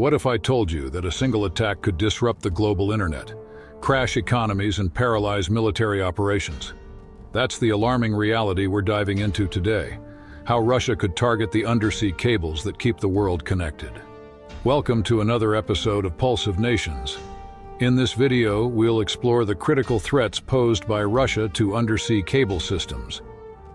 What if I told you that a single attack could disrupt the global internet, crash economies, and paralyze military operations? That's the alarming reality we're diving into today, how Russia could target the undersea cables that keep the world connected. Welcome to another episode of Pulse of Nations. In this video, we'll explore the critical threats posed by Russia to undersea cable systems,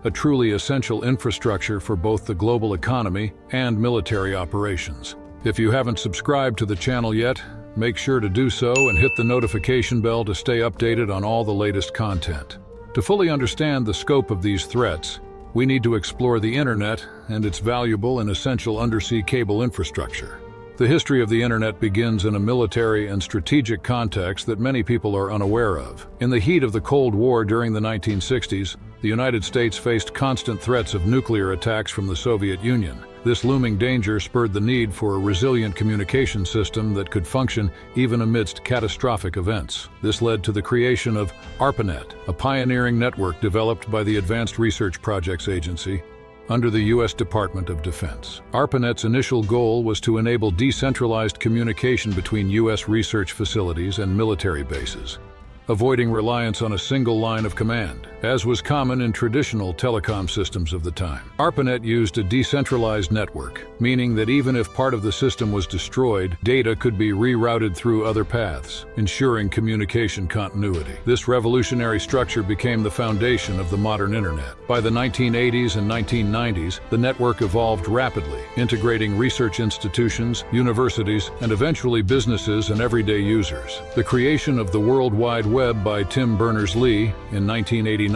a truly essential infrastructure for both the global economy and military operations. If you haven't subscribed to the channel yet, make sure to do so and hit the notification bell to stay updated on all the latest content. To fully understand the scope of these threats, we need to explore the internet and its valuable and essential undersea cable infrastructure. The history of the internet begins in a military and strategic context that many people are unaware of. In the heat of the Cold War during the 1960s, the United States faced constant threats of nuclear attacks from the Soviet Union. This looming danger spurred the need for a resilient communication system that could function even amidst catastrophic events. This led to the creation of ARPANET, a pioneering network developed by the Advanced Research Projects Agency under the U.S. Department of Defense. ARPANET's initial goal was to enable decentralized communication between U.S. research facilities and military bases, avoiding reliance on a single line of command, as was common in traditional telecom systems of the time. ARPANET used a decentralized network, meaning that even if part of the system was destroyed, data could be rerouted through other paths, ensuring communication continuity. This revolutionary structure became the foundation of the modern internet. By the 1980s and 1990s, the network evolved rapidly, integrating research institutions, universities, and eventually businesses and everyday users. The creation of the World Wide Web by Tim Berners-Lee in 1989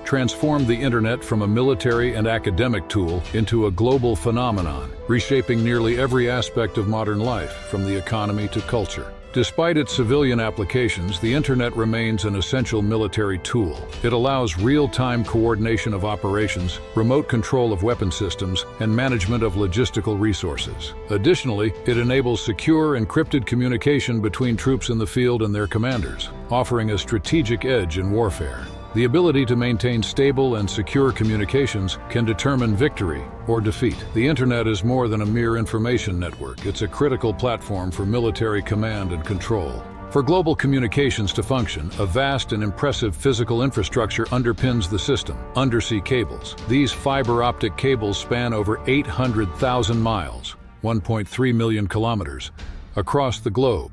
transformed the internet from a military and academic tool into a global phenomenon, reshaping nearly every aspect of modern life, from the economy to culture. Despite its civilian applications, the internet remains an essential military tool. It allows real-time coordination of operations, remote control of weapon systems, and management of logistical resources. Additionally, it enables secure, encrypted communication between troops in the field and their commanders, offering a strategic edge in warfare. The ability to maintain stable and secure communications can determine victory or defeat. The internet is more than a mere information network. It's a critical platform for military command and control. For global communications to function, a vast and impressive physical infrastructure underpins the system: undersea cables. These fiber optic cables span over 800,000 miles, 1.3 million kilometers, across the globe,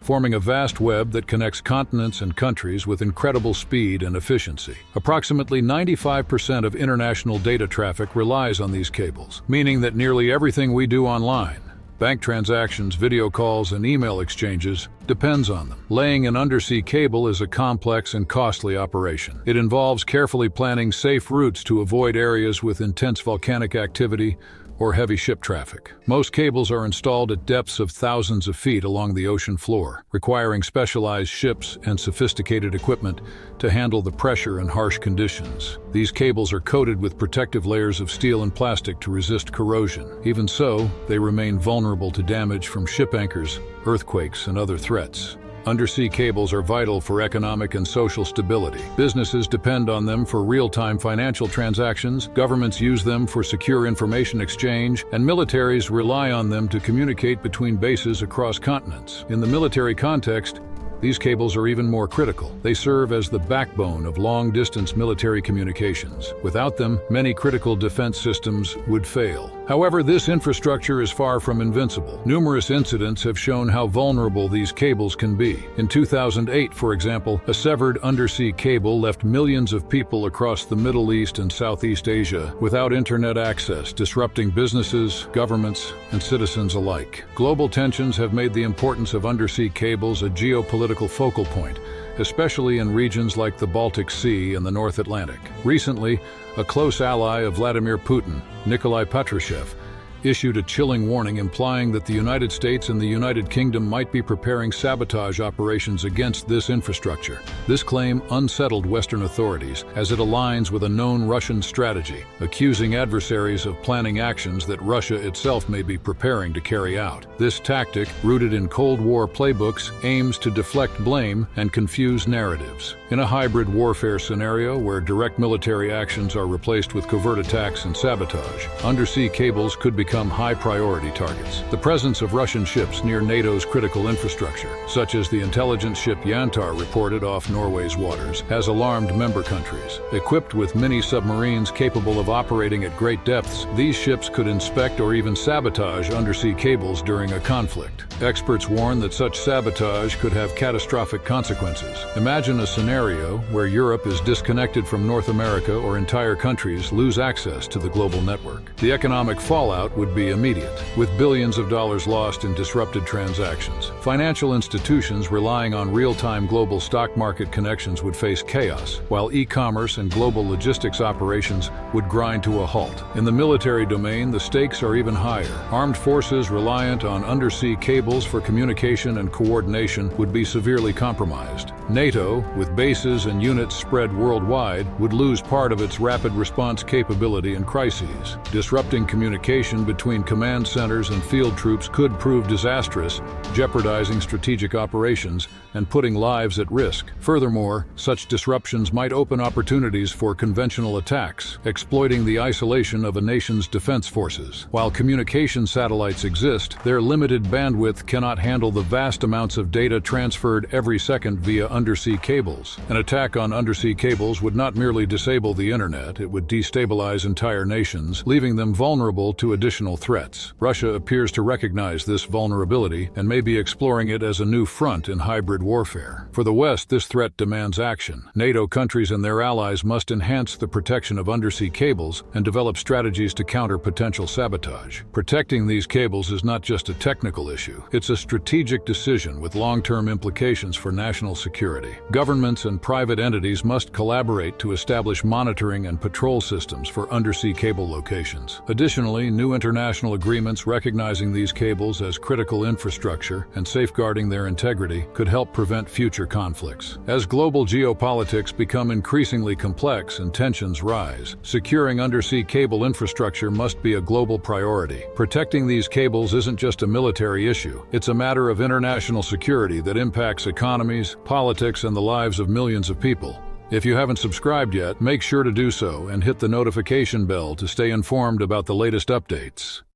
forming a vast web that connects continents and countries with incredible speed and efficiency. Approximately 95% of international data traffic relies on these cables, meaning that nearly everything we do online, bank transactions, video calls, and email exchanges, depends on them. Laying an undersea cable is a complex and costly operation. It involves carefully planning safe routes to avoid areas with intense volcanic activity or heavy ship traffic. Most cables are installed at depths of thousands of feet along the ocean floor, requiring specialized ships and sophisticated equipment to handle the pressure and harsh conditions. These cables are coated with protective layers of steel and plastic to resist corrosion. Even so, they remain vulnerable to damage from ship anchors, earthquakes, and other threats. Undersea cables are vital for economic and social stability. Businesses depend on them for real-time financial transactions, governments use them for secure information exchange, and militaries rely on them to communicate between bases across continents. In the military context, these cables are even more critical. They serve as the backbone of long-distance military communications. Without them, many critical defense systems would fail. However, this infrastructure is far from invincible. Numerous incidents have shown how vulnerable these cables can be. In 2008, for example, a severed undersea cable left millions of people across the Middle East and Southeast Asia without internet access, disrupting businesses, governments, and citizens alike. Global tensions have made the importance of undersea cables a geopolitical focal point, especially in regions like the Baltic Sea and the North Atlantic. Recently, a close ally of Vladimir Putin, Nikolai Patrushev, issued a chilling warning implying that the United States and the United Kingdom might be preparing sabotage operations against this infrastructure. This claim unsettled Western authorities as it aligns with a known Russian strategy, accusing adversaries of planning actions that Russia itself may be preparing to carry out. This tactic, rooted in Cold War playbooks, aims to deflect blame and confuse narratives. In a hybrid warfare scenario where direct military actions are replaced with covert attacks and sabotage, undersea cables could become become high-priority targets. The presence of Russian ships near NATO's critical infrastructure, such as the intelligence ship Yantar reported off Norway's waters, has alarmed member countries. Equipped with mini-submarines capable of operating at great depths, these ships could inspect or even sabotage undersea cables during a conflict. Experts warn that such sabotage could have catastrophic consequences. Imagine a scenario where Europe is disconnected from North America or entire countries lose access to the global network. The economic fallout would be immediate, with billions of dollars lost in disrupted transactions. Financial institutions relying on real-time global stock market connections would face chaos, while e-commerce and global logistics operations would grind to a halt. In the military domain, the stakes are even higher. Armed forces reliant on undersea cables for communication and coordination would be severely compromised. NATO, with bases and units spread worldwide, would lose part of its rapid response capability in crises. Disrupting communication between command centers and field troops could prove disastrous, jeopardizing strategic operations and putting lives at risk. Furthermore, such disruptions might open opportunities for conventional attacks, exploiting the isolation of a nation's defense forces. While communication satellites exist, their limited bandwidth cannot handle the vast amounts of data transferred every second via undersea cables. An attack on undersea cables would not merely disable the internet, it would destabilize entire nations, leaving them vulnerable to additional threats. Russia appears to recognize this vulnerability and may be exploring it as a new front in hybrid warfare. For the West, this threat demands action. NATO countries and their allies must enhance the protection of undersea cables and develop strategies to counter potential sabotage. Protecting these cables is not just a technical issue, it's a strategic decision with long-term implications for national security. Governments and private entities must collaborate to establish monitoring and patrol systems for undersea cable locations. Additionally, new international agreements recognizing these cables as critical infrastructure and safeguarding their integrity could help prevent future conflicts. As global geopolitics become increasingly complex and tensions rise, securing undersea cable infrastructure must be a global priority. Protecting these cables isn't just a military issue, it's a matter of international security that impacts economies, politics, and the lives of millions of people. If you haven't subscribed yet, make sure to do so and hit the notification bell to stay informed about the latest updates.